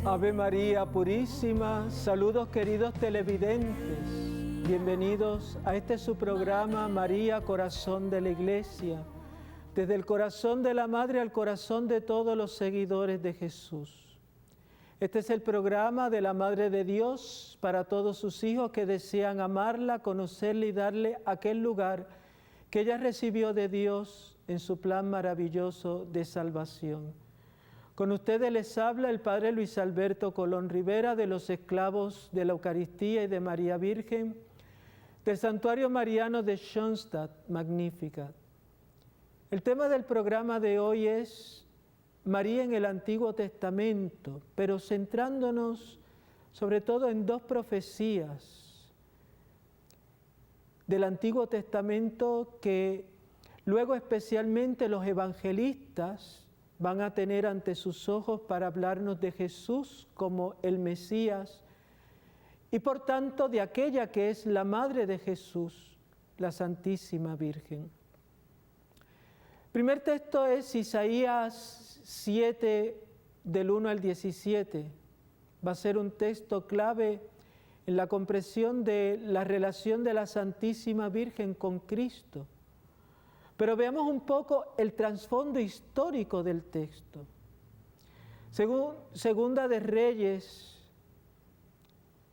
Ave María Purísima, saludos queridos televidentes, bienvenidos a este su programa María, Corazón de la Iglesia, desde el corazón de la Madre al corazón de todos los seguidores de Jesús. Este es el programa de la Madre de Dios para todos sus hijos que desean amarla, conocerla y darle aquel lugar que ella recibió de Dios en su plan maravilloso de salvación. Con ustedes les habla el Padre Luis Alberto Colón Rivera de los Esclavos de la Eucaristía y de María Virgen, del Santuario Mariano de Schoenstatt, Magnificat. El tema del programa de hoy es María en el Antiguo Testamento, pero centrándonos sobre todo en dos profecías del Antiguo Testamento que luego especialmente los evangelistas van a tener ante sus ojos para hablarnos de Jesús como el Mesías y por tanto de aquella que es la Madre de Jesús, la Santísima Virgen. El primer texto es Isaías 7, del 1 al 17. Va a ser un texto clave en la comprensión de la relación de la Santísima Virgen con Cristo. Pero veamos un poco el trasfondo histórico del texto. Según Segunda de Reyes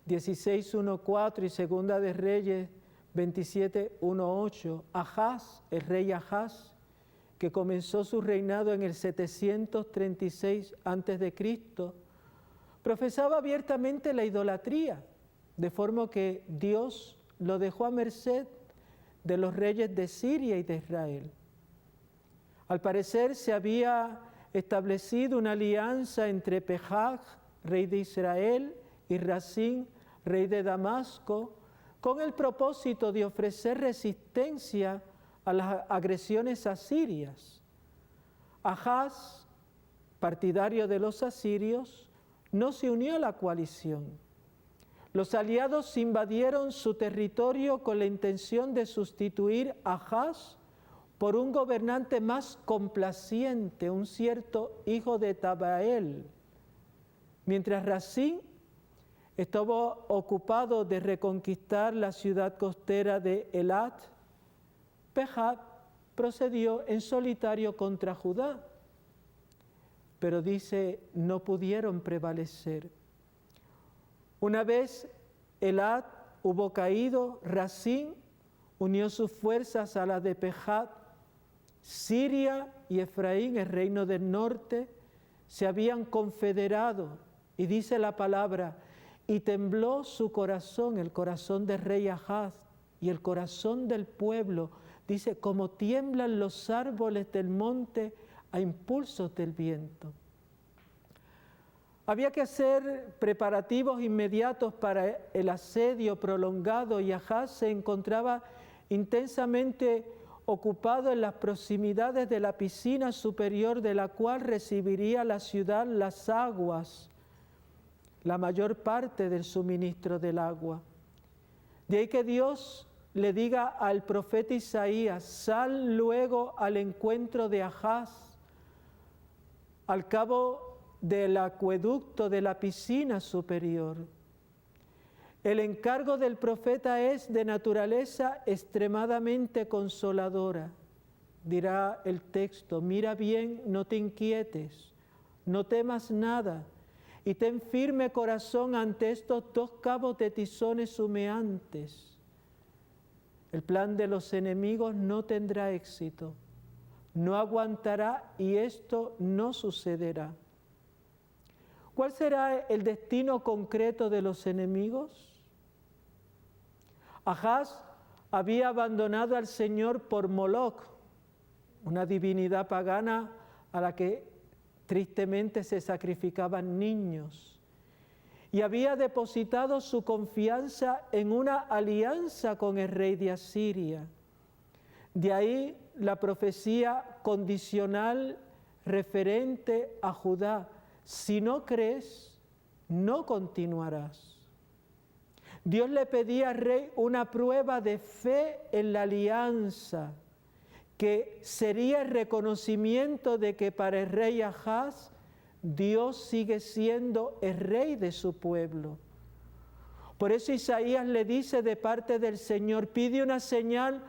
16:1-4 y Segunda de Reyes 27:1-8, Ahaz, el rey Ahaz, que comenzó su reinado en el 736 a.C., profesaba abiertamente la idolatría, de forma que Dios lo dejó a merced de los reyes de Siria y de Israel. Al parecer se había establecido una alianza entre Pejaj, rey de Israel, y Razín, rey de Damasco, con el propósito de ofrecer resistencia a las agresiones asirias. Ahaz, partidario de los asirios, no se unió a la coalición. Los aliados invadieron su territorio con la intención de sustituir a Ahaz por un gobernante más complaciente, un cierto hijo de Tabael. Mientras Razín estuvo ocupado de reconquistar la ciudad costera de Elat, Pejaj procedió en solitario contra Judá. Pero dice, no pudieron prevalecer. Una vez Elat hubo caído, Razín unió sus fuerzas a las de Pejaj. Siria y Efraín, el reino del norte, se habían confederado, y dice la palabra, y tembló su corazón, el corazón del rey Ahaz, y el corazón del pueblo, dice, como tiemblan los árboles del monte a impulsos del viento. Había que hacer preparativos inmediatos para el asedio prolongado y Ahaz se encontraba intensamente ocupado en las proximidades de la piscina superior de la cual recibiría la ciudad las aguas, la mayor parte del suministro del agua. De ahí que Dios le diga al profeta Isaías, sal luego al encuentro de Ahaz, al cabo del acueducto de la piscina superior. El encargo del profeta es de naturaleza extremadamente consoladora. Dirá el texto, mira bien, no te inquietes, no temas nada, y ten firme corazón ante estos dos cabos de tizones humeantes. El plan de los enemigos no tendrá éxito, no aguantará y esto no sucederá. ¿Cuál será el destino concreto de los enemigos? Ahaz había abandonado al Señor por Moloc, una divinidad pagana a la que tristemente se sacrificaban niños, y había depositado su confianza en una alianza con el rey de Asiria. De ahí la profecía condicional referente a Judá. Si no crees, no continuarás. Dios le pedía al rey una prueba de fe en la alianza, que sería el reconocimiento de que para el rey Ahaz Dios sigue siendo el rey de su pueblo. Por eso Isaías le dice de parte del Señor, pide una señal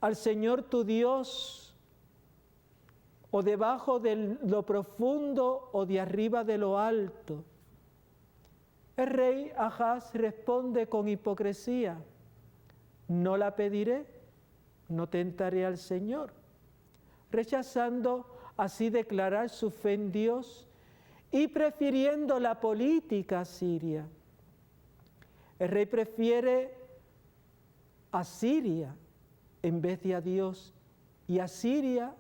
al Señor tu Dios, o debajo de lo profundo o de arriba de lo alto. El rey Ahaz responde con hipocresía, no la pediré, no tentaré al Señor, rechazando así declarar su fe en Dios y prefiriendo la política siria. El rey prefiere a Siria en vez de a Dios, y Asiria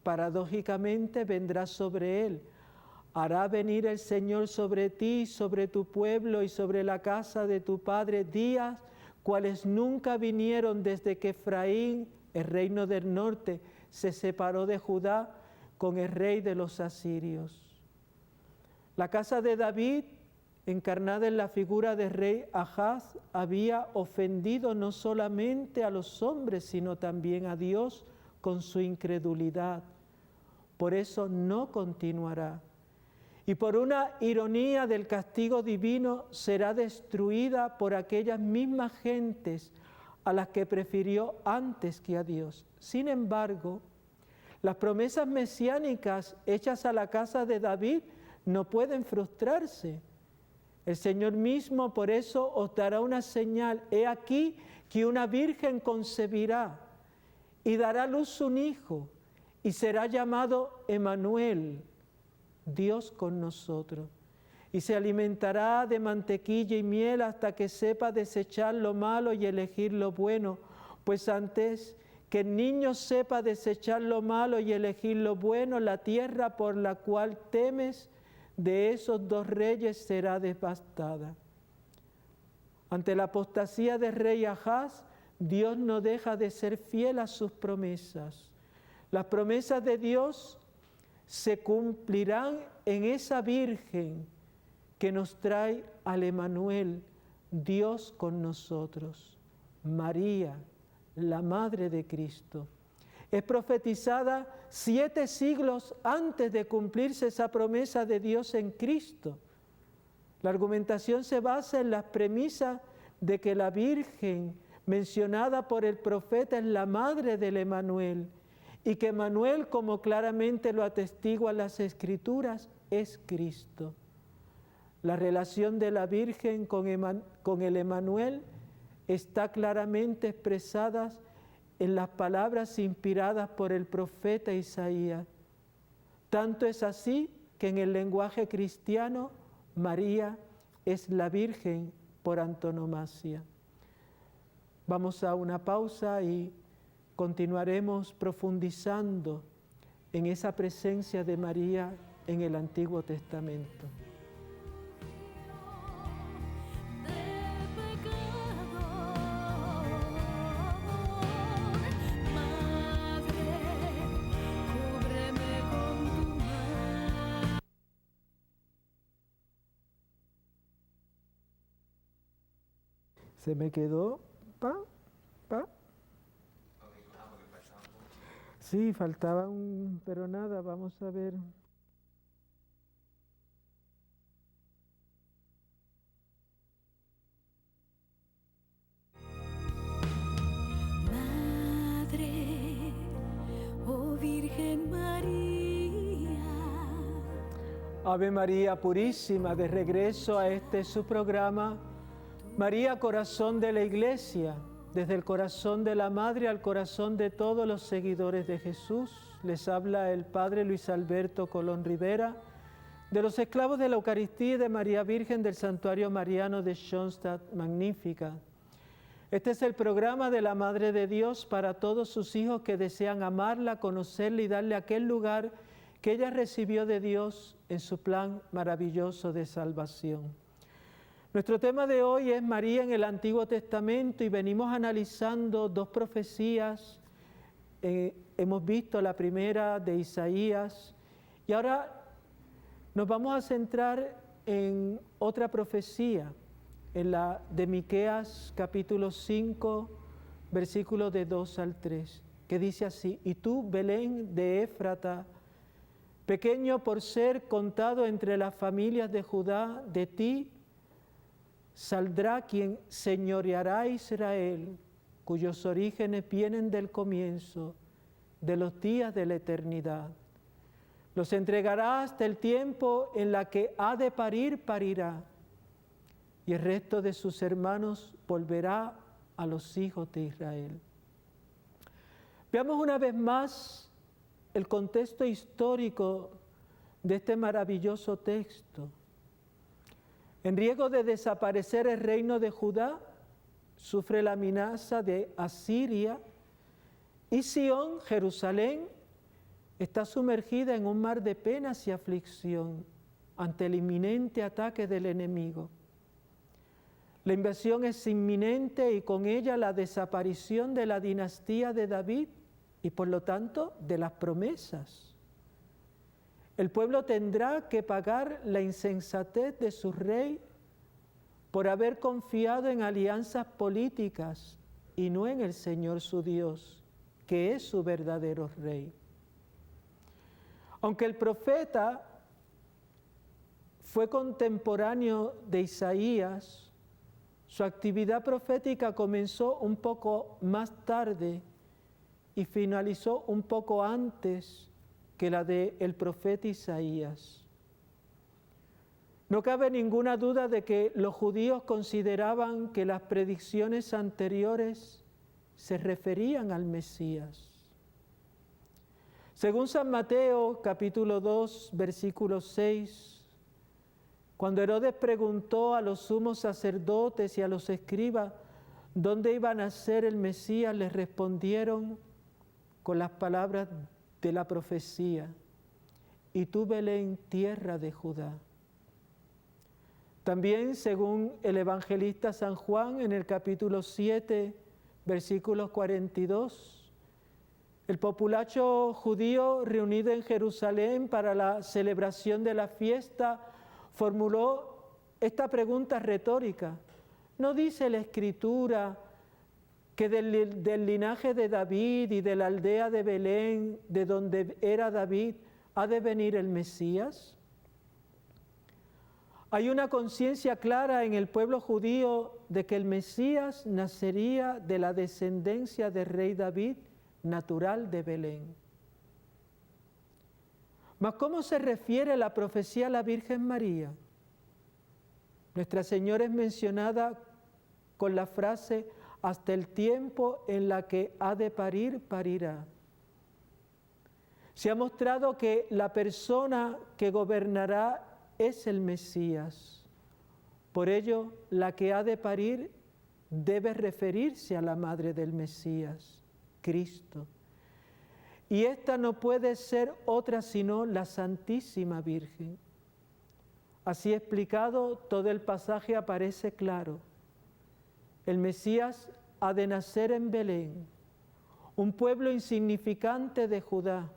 paradójicamente vendrá sobre él. Hará venir el Señor sobre ti, sobre tu pueblo y sobre la casa de tu padre días, cuales nunca vinieron desde que Efraín, el reino del norte, se separó de Judá con el rey de los asirios. La casa de David, encarnada en la figura del rey Ahaz, había ofendido no solamente a los hombres, sino también a Dios con su incredulidad. Por eso no continuará. Y por una ironía del castigo divino será destruida por aquellas mismas gentes a las que prefirió antes que a Dios. Sin embargo, las promesas mesiánicas hechas a la casa de David no pueden frustrarse. El Señor mismo por eso os dará una señal. He aquí que una virgen concebirá y dará a luz un hijo y será llamado Emmanuel, Dios con nosotros. Y se alimentará de mantequilla y miel hasta que sepa desechar lo malo y elegir lo bueno, pues antes que el niño sepa desechar lo malo y elegir lo bueno, la tierra por la cual temes de esos dos reyes será devastada. Ante la apostasía del rey Ahaz, Dios no deja de ser fiel a sus promesas. Las promesas de Dios se cumplirán en esa Virgen que nos trae al Emmanuel, Dios con nosotros, María, la Madre de Cristo. Es profetizada 7 siglos antes de cumplirse esa promesa de Dios en Cristo. La argumentación se basa en las premisas de que la Virgen mencionada por el profeta es la madre del Emmanuel y que Emmanuel, como claramente lo atestiguan las Escrituras, es Cristo. La relación de la Virgen con el Emmanuel está claramente expresada en las palabras inspiradas por el profeta Isaías. Tanto es así que en el lenguaje cristiano, María es la Virgen por antonomasia. Vamos a una pausa y continuaremos profundizando en esa presencia de María en el Antiguo Testamento. Se me quedó, Sí, faltaba pero nada, vamos a ver. Madre, oh Virgen María. Ave María Purísima, de regreso a su programa, María, corazón de la Iglesia, desde el corazón de la Madre al corazón de todos los seguidores de Jesús. Les habla el Padre Luis Alberto Colón Rivera, de los esclavos de la Eucaristía y de María Virgen del Santuario Mariano de Schoenstatt, Magnífica. Este es el programa de la Madre de Dios para todos sus hijos que desean amarla, conocerla y darle aquel lugar que ella recibió de Dios en su plan maravilloso de salvación. Nuestro tema de hoy es María en el Antiguo Testamento y venimos analizando 2 profecías. Hemos visto la primera de Isaías y ahora nos vamos a centrar en otra profecía, en la de Miqueas capítulo 5, versículos de 2 al 3, que dice así: Y tú, Belén de Éfrata, pequeño por ser contado entre las familias de Judá, de ti saldrá quien señoreará a Israel, cuyos orígenes vienen del comienzo, de los días de la eternidad. Los entregará hasta el tiempo en la que ha de parir, parirá, y el resto de sus hermanos volverá a los hijos de Israel. Veamos una vez más el contexto histórico de este maravilloso texto. En riesgo de desaparecer el reino de Judá, sufre la amenaza de Asiria, y Sión, Jerusalén, está sumergida en un mar de penas y aflicción ante el inminente ataque del enemigo. La invasión es inminente y con ella la desaparición de la dinastía de David y por lo tanto de las promesas. El pueblo tendrá que pagar la insensatez de su rey por haber confiado en alianzas políticas y no en el Señor su Dios, que es su verdadero rey. Aunque el profeta fue contemporáneo de Isaías, su actividad profética comenzó un poco más tarde y finalizó un poco antes que la del profeta Isaías. No cabe ninguna duda de que los judíos consideraban que las predicciones anteriores se referían al Mesías. Según San Mateo, capítulo 2, versículo 6, cuando Herodes preguntó a los sumos sacerdotes y a los escribas dónde iba a nacer el Mesías, les respondieron con las palabras de la profecía: y tú, Belén, tierra de Judá. También, según el evangelista San Juan, en el capítulo 7, versículos 42, el populacho judío reunido en Jerusalén para la celebración de la fiesta formuló esta pregunta retórica: ¿no dice la Escritura que del linaje de David y de la aldea de Belén, de donde era David, ha de venir el Mesías? Hay una conciencia clara en el pueblo judío de que el Mesías nacería de la descendencia del rey David, natural de Belén. Mas ¿cómo se refiere la profecía a la Virgen María? Nuestra Señora es mencionada con la frase: hasta el tiempo en la que ha de parir, parirá. Se ha mostrado que la persona que gobernará es el Mesías. Por ello, la que ha de parir debe referirse a la madre del Mesías, Cristo. Y esta no puede ser otra sino la Santísima Virgen. Así explicado, todo el pasaje aparece claro. El Mesías ha de nacer en Belén, un pueblo insignificante de Judá.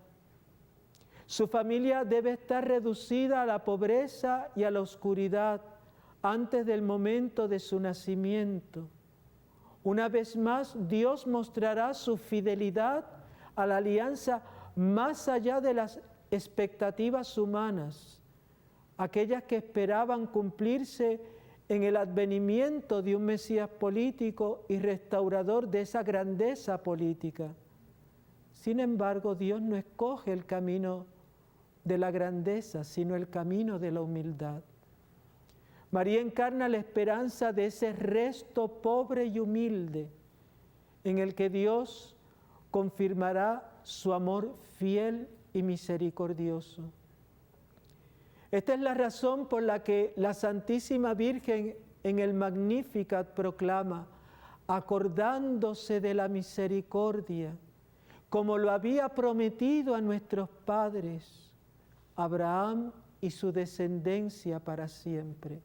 Su familia debe estar reducida a la pobreza y a la oscuridad antes del momento de su nacimiento. Una vez más, Dios mostrará su fidelidad a la alianza más allá de las expectativas humanas, aquellas que esperaban cumplirse en el advenimiento de un Mesías político y restaurador de esa grandeza política. Sin embargo, Dios no escoge el camino de la grandeza, sino el camino de la humildad. María encarna la esperanza de ese resto pobre y humilde, en el que Dios confirmará su amor fiel y misericordioso. Esta es la razón por la que la Santísima Virgen en el Magnificat proclama: acordándose de la misericordia, como lo había prometido a nuestros padres, Abraham y su descendencia para siempre.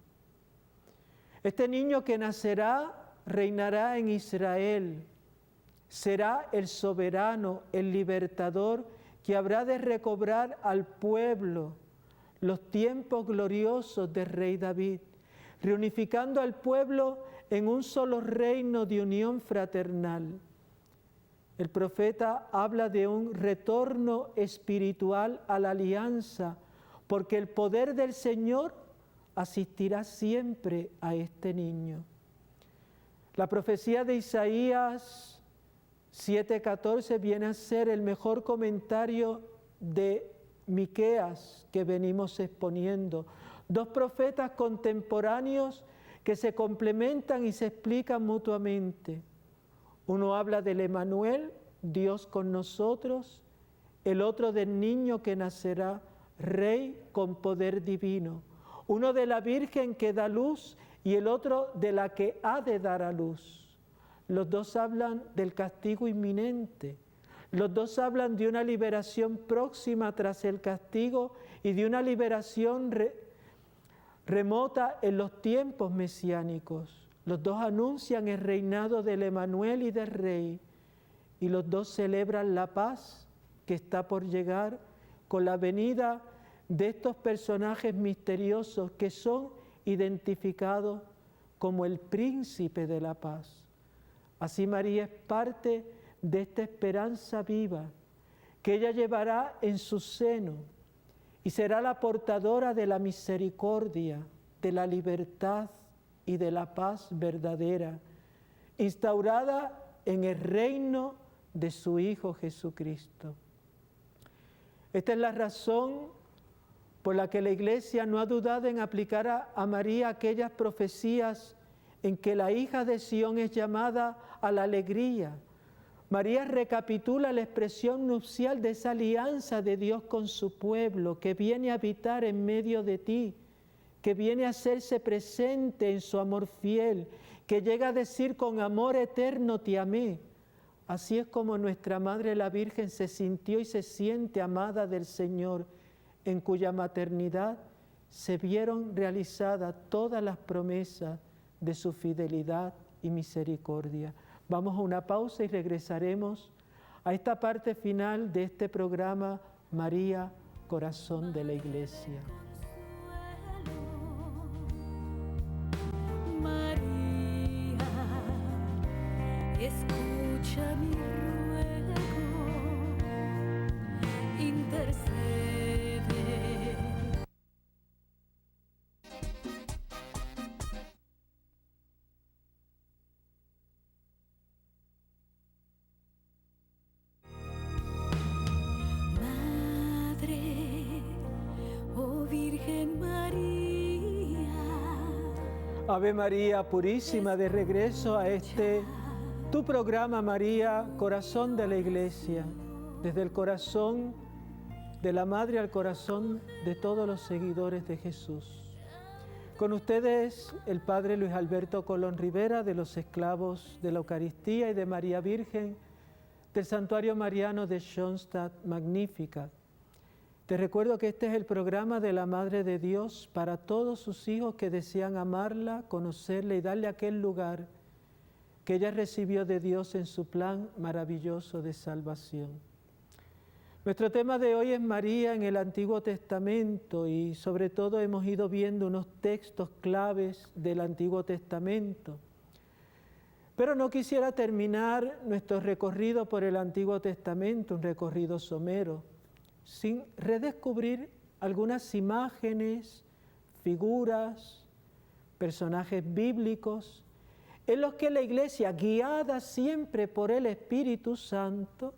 Este niño que nacerá reinará en Israel, será el soberano, el libertador, que habrá de recobrar al pueblo los tiempos gloriosos del rey David, reunificando al pueblo en un solo reino de unión fraternal. El profeta habla de un retorno espiritual a la alianza, porque el poder del Señor asistirá siempre a este niño. La profecía de Isaías 7:14 viene a ser el mejor comentario de Miqueas que venimos exponiendo. Dos profetas contemporáneos que se complementan y se explican mutuamente. Uno habla del Emanuel, Dios con nosotros, el otro del niño que nacerá, Rey con poder divino. Uno de la Virgen que da luz y el otro de la que ha de dar a luz. Los dos hablan del castigo inminente. Los dos hablan de una liberación próxima tras el castigo y de una liberación remota en los tiempos mesiánicos. Los dos anuncian el reinado del Emanuel y del Rey, y los dos celebran la paz que está por llegar con la venida de estos personajes misteriosos que son identificados como el príncipe de la paz. Así María es parte de esta esperanza viva que ella llevará en su seno y será la portadora de la misericordia, de la libertad y de la paz verdadera, instaurada en el reino de su Hijo Jesucristo. Esta es la razón por la que la Iglesia no ha dudado en aplicar a María aquellas profecías en que la hija de Sión es llamada a la alegría. María recapitula la expresión nupcial de esa alianza de Dios con su pueblo, que viene a habitar en medio de ti, que viene a hacerse presente en su amor fiel, que llega a decir con amor eterno te amé. Así es como nuestra Madre la Virgen se sintió y se siente amada del Señor, en cuya maternidad se vieron realizadas todas las promesas de su fidelidad y misericordia. Vamos a una pausa y regresaremos a esta parte final de este programa María, Corazón de la Iglesia. María, escucha mi ruego, intercede. Ave María Purísima, de regreso a tu programa María, Corazón de la Iglesia, desde el corazón de la Madre al corazón de todos los seguidores de Jesús. Con ustedes el Padre Luis Alberto Colón Rivera, de los Esclavos de la Eucaristía y de María Virgen, del Santuario Mariano de Schoenstatt, Magnífica. Te recuerdo que este es el programa de la Madre de Dios para todos sus hijos que desean amarla, conocerla y darle aquel lugar que ella recibió de Dios en su plan maravilloso de salvación. Nuestro tema de hoy es María en el Antiguo Testamento y sobre todo hemos ido viendo unos textos claves del Antiguo Testamento. Pero no quisiera terminar nuestro recorrido por el Antiguo Testamento, un recorrido somero, sin redescubrir algunas imágenes, figuras, personajes bíblicos, en los que la Iglesia, guiada siempre por el Espíritu Santo,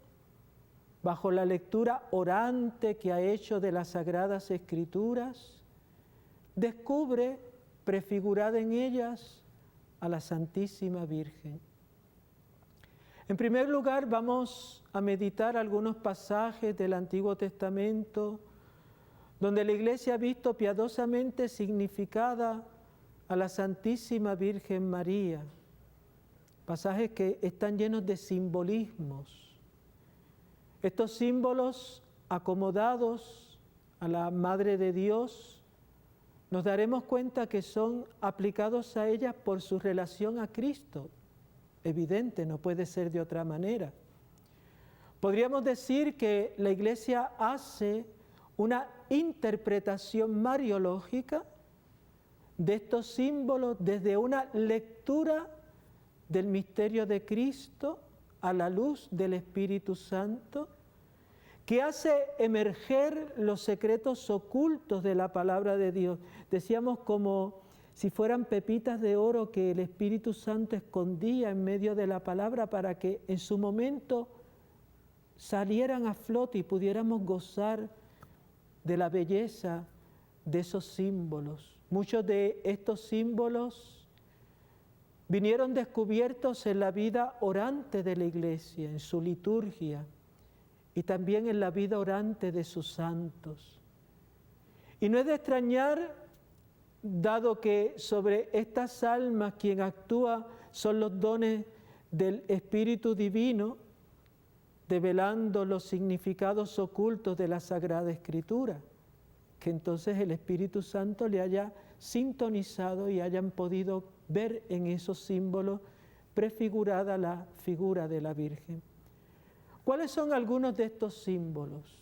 bajo la lectura orante que ha hecho de las Sagradas Escrituras, descubre prefigurada en ellas a la Santísima Virgen. En primer lugar, vamos a meditar algunos pasajes del Antiguo Testamento donde la Iglesia ha visto piadosamente significada a la Santísima Virgen María. Pasajes que están llenos de simbolismos. Estos símbolos acomodados a la Madre de Dios, nos daremos cuenta que son aplicados a ella por su relación a Cristo. Evidente, no puede ser de otra manera. Podríamos decir que la Iglesia hace una interpretación mariológica de estos símbolos desde una lectura del misterio de Cristo a la luz del Espíritu Santo, que hace emerger los secretos ocultos de la palabra de Dios. Decíamos como si fueran pepitas de oro que el Espíritu Santo escondía en medio de la palabra para que en su momento salieran a flote y pudiéramos gozar de la belleza de esos símbolos. Muchos de estos símbolos vinieron descubiertos en la vida orante de la Iglesia, en su liturgia, y también en la vida orante de sus santos. Y no es de extrañar, dado que sobre estas almas quien actúa son los dones del Espíritu Divino, develando los significados ocultos de la Sagrada Escritura, que entonces el Espíritu Santo le haya sintonizado y hayan podido ver en esos símbolos prefigurada la figura de la Virgen. ¿Cuáles son algunos de estos símbolos?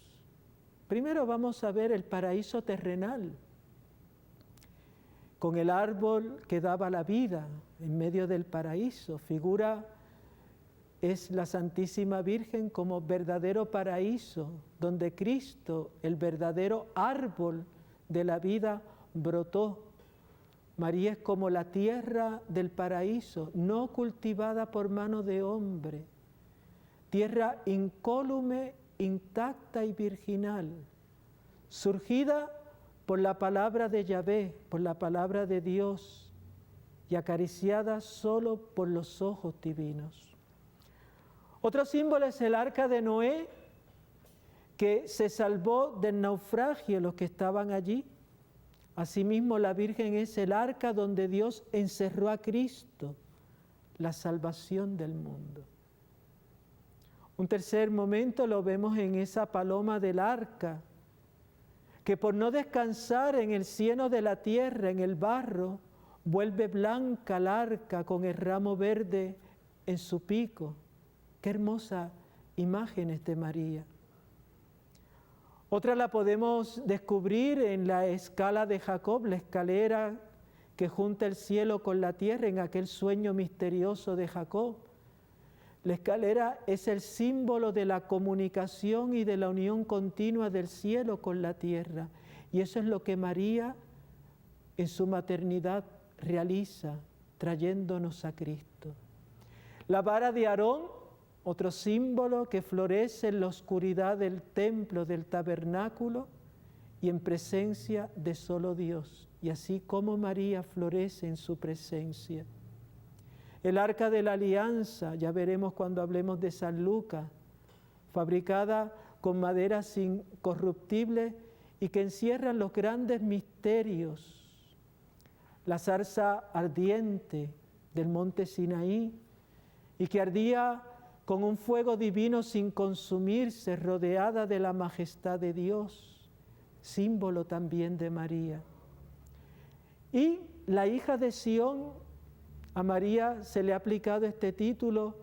Primero vamos a ver el paraíso terrenal, con el árbol que daba la vida en medio del paraíso. Figura es la Santísima Virgen como verdadero paraíso, donde Cristo, el verdadero árbol de la vida, brotó. María es como la tierra del paraíso, no cultivada por mano de hombre. Tierra incólume, intacta y virginal, surgida por la palabra de Yahvé, por la palabra de Dios, y acariciada solo por los ojos divinos. Otro símbolo es el arca de Noé, que se salvó del naufragio los que estaban allí. Asimismo, la Virgen es el arca donde Dios encerró a Cristo, la salvación del mundo. Un tercer momento lo vemos en esa paloma del arca, que por no descansar en el cieno de la tierra, en el barro, vuelve blanca el arca con el ramo verde en su pico. Qué hermosa imagen es de María. Otra la podemos descubrir en la escala de Jacob, la escalera que junta el cielo con la tierra en aquel sueño misterioso de Jacob. La escalera es el símbolo de la comunicación y de la unión continua del cielo con la tierra. Y eso es lo que María en su maternidad realiza, trayéndonos a Cristo. La vara de Aarón, otro símbolo que florece en la oscuridad del templo, del tabernáculo y en presencia de solo Dios. Y así como María florece en su presencia. El arca de la alianza, ya veremos cuando hablemos de San Lucas, fabricada con maderas incorruptibles y que encierran los grandes misterios. La zarza ardiente del monte Sinaí y que ardía con un fuego divino sin consumirse, rodeada de la majestad de Dios, símbolo también de María. Y la hija de Sión, a María se le ha aplicado este título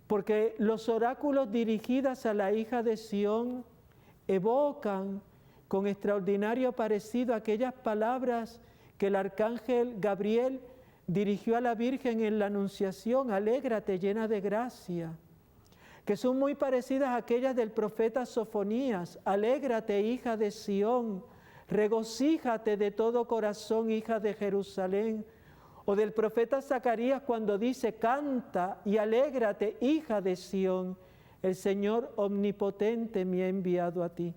porque los oráculos dirigidos a la hija de Sión evocan con extraordinario parecido aquellas palabras que el arcángel Gabriel dirigió a la Virgen en la Anunciación: alégrate llena de gracia, que son muy parecidas a aquellas del profeta Sofonías: alégrate hija de Sión, regocíjate de todo corazón hija de Jerusalén. O del profeta Zacarías cuando dice: canta y alégrate, hija de Sión, el Señor omnipotente me ha enviado a ti.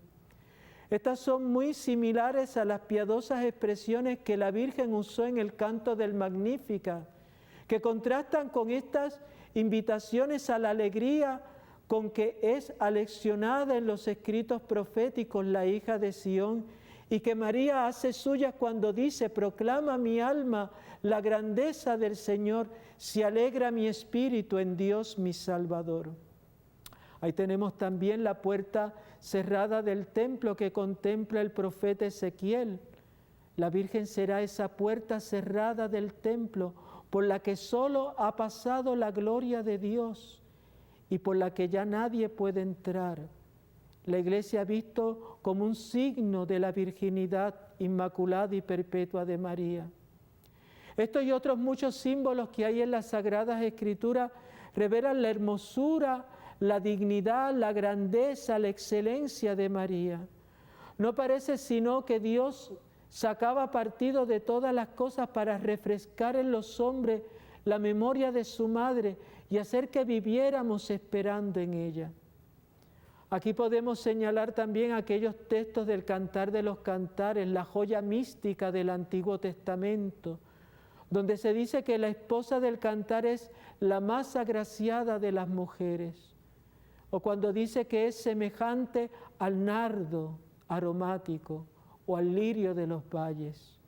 Estas son muy similares a las piadosas expresiones que la Virgen usó en el canto del Magníficat, que contrastan con estas invitaciones a la alegría con que es aleccionada en los escritos proféticos la hija de Sión, y que María hace suya cuando dice: proclama mi alma la grandeza del Señor, se alegra mi espíritu en Dios mi Salvador. Ahí tenemos también la puerta cerrada del templo que contempla el profeta Ezequiel. La Virgen será esa puerta cerrada del templo por la que solo ha pasado la gloria de Dios y por la que ya nadie puede entrar. La Iglesia ha visto como un signo de la virginidad inmaculada y perpetua de María. Estos y otros muchos símbolos que hay en las Sagradas Escrituras revelan la hermosura, la dignidad, la grandeza, la excelencia de María. No parece sino que Dios sacaba partido de todas las cosas para refrescar en los hombres la memoria de su madre y hacer que viviéramos esperando en ella. Aquí podemos señalar también aquellos textos del Cantar de los Cantares, la joya mística del Antiguo Testamento, donde se dice que la esposa del cantar es la más agraciada de las mujeres, o cuando dice que es semejante al nardo aromático o al lirio de los valles.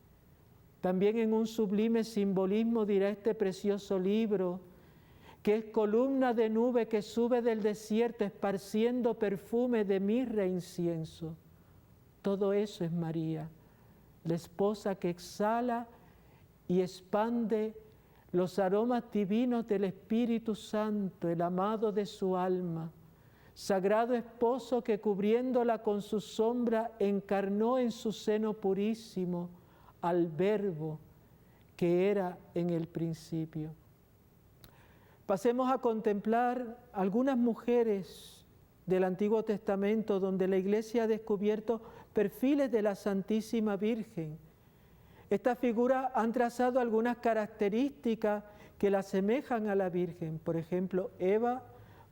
También en un sublime simbolismo dirá este precioso libro, que es columna de nube que sube del desierto esparciendo perfume de mirra e incienso. Todo eso es María, la esposa que exhala y expande los aromas divinos del Espíritu Santo, el amado de su alma, sagrado esposo que cubriéndola con su sombra encarnó en su seno purísimo al Verbo que era en el principio. Pasemos a contemplar algunas mujeres del Antiguo Testamento donde la Iglesia ha descubierto perfiles de la Santísima Virgen. Estas figuras han trazado algunas características que la asemejan a la Virgen. Por ejemplo, Eva,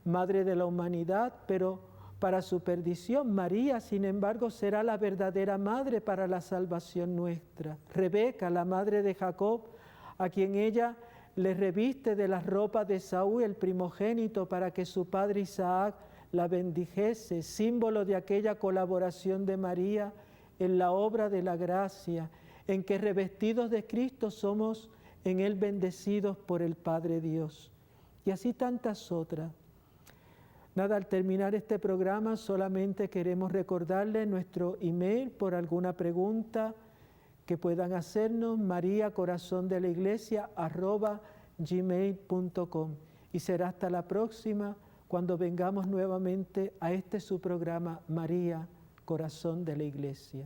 madre de la humanidad, pero para su perdición. María, sin embargo, será la verdadera madre para la salvación nuestra. Rebeca, la madre de Jacob, a quien ella le reviste de las ropas de Esaú, el primogénito, para que su padre Isaac la bendijese, símbolo de aquella colaboración de María en la obra de la gracia, en que revestidos de Cristo somos en Él bendecidos por el Padre Dios. Y así tantas otras. Nada, al terminar este programa solamente queremos recordarles nuestro email por alguna pregunta que puedan hacernos, mariacorazondeliglesia@gmail.com. Y será hasta la próxima cuando vengamos nuevamente a este su programa María, Corazón de la Iglesia.